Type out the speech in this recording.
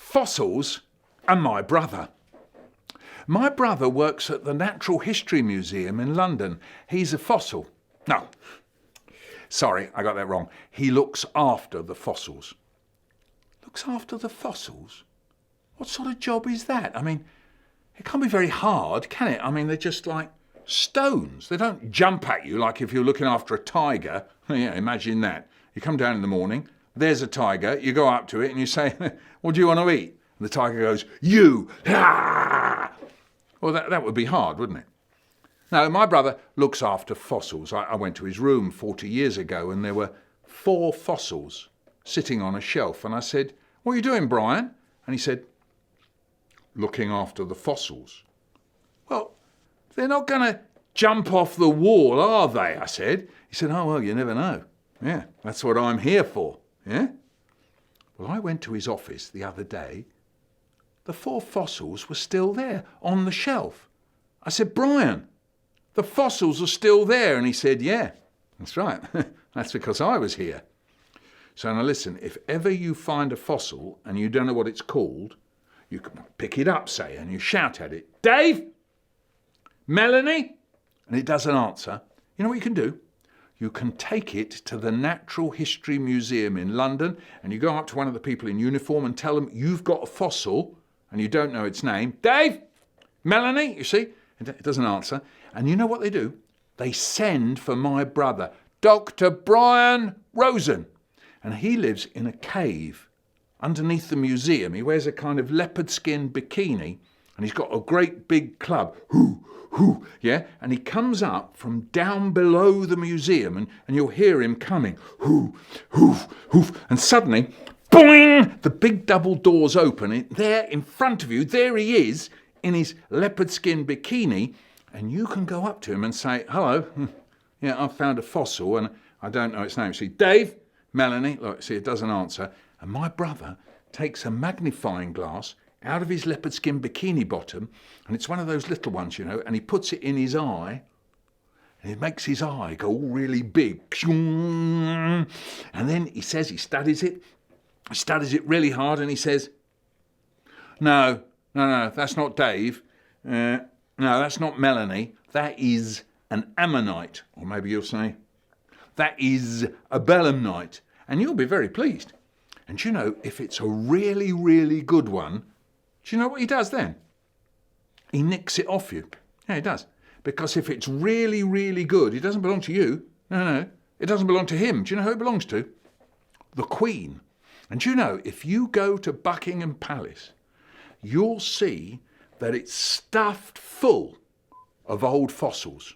fossils and my brother. My brother works at the Natural History Museum in London. He's a fossil. No, sorry, I got that wrong. He looks after the fossils. Looks after the fossils? What sort of job is that? I mean, it can't be very hard, can it? I mean, they're just like stones. They don't jump at you like if you're looking after a tiger. Yeah, imagine that. You come down in the morning, there's a tiger, you go up to it and you say, what do you want to eat? And the tiger goes, you! Ah! Well, that would be hard, wouldn't it? No, my brother looks after fossils. I went to his room 40 years ago and there were 4 fossils sitting on a shelf. And I said, what are you doing, Brian? And he said, looking after the fossils. Well, they're not going to jump off the wall, are they? I said. He said, oh, well, you never know. Yeah, that's what I'm here for. Yeah? Well, I went to his office the other day. The 4 fossils were still there on the shelf. I said, Brian, the fossils are still there. And he said, yeah, that's right. That's because I was here. So now listen, if ever you find a fossil and you don't know what it's called, you can pick it up, say, and you shout at it, Dave, Melanie, and it doesn't answer. You know what you can do? You can take it to the Natural History Museum in London and you go up to one of the people in uniform and tell them you've got a fossil and you don't know its name. Dave, Melanie, you see, it doesn't answer. And you know what they do? They send for my brother, Dr. Brian Rosen. And he lives in a cave underneath the museum. He wears a kind of leopard skin bikini and he's got a great big club. Hoo, hoo, yeah? And he comes up from down below the museum and you'll hear him coming. Hoo, hoof, hoof. And suddenly, boing! The big double doors open. There in front of you, there he is in his leopard skin bikini. And you can go up to him and say, hello, yeah, I've found a fossil and I don't know its name. See, Dave, Melanie, look, see, it doesn't answer. And my brother takes a magnifying glass out of his leopard skin bikini bottom, and it's one of those little ones, you know, and he puts it in his eye, and it makes his eye go all really big. And then he says, he studies it really hard, and he says, no, that's not Dave. No, that's not Melanie. That is an ammonite, or maybe you'll say, that is a belemnite, and you'll be very pleased. And you know, if it's a really, really good one, do you know what he does then? He nicks it off you. Yeah, he does. Because if it's really, really good, it doesn't belong to you. No, it doesn't belong to him. Do you know who it belongs to? The Queen. And do you know, if you go to Buckingham Palace, you'll see that it's stuffed full of old fossils.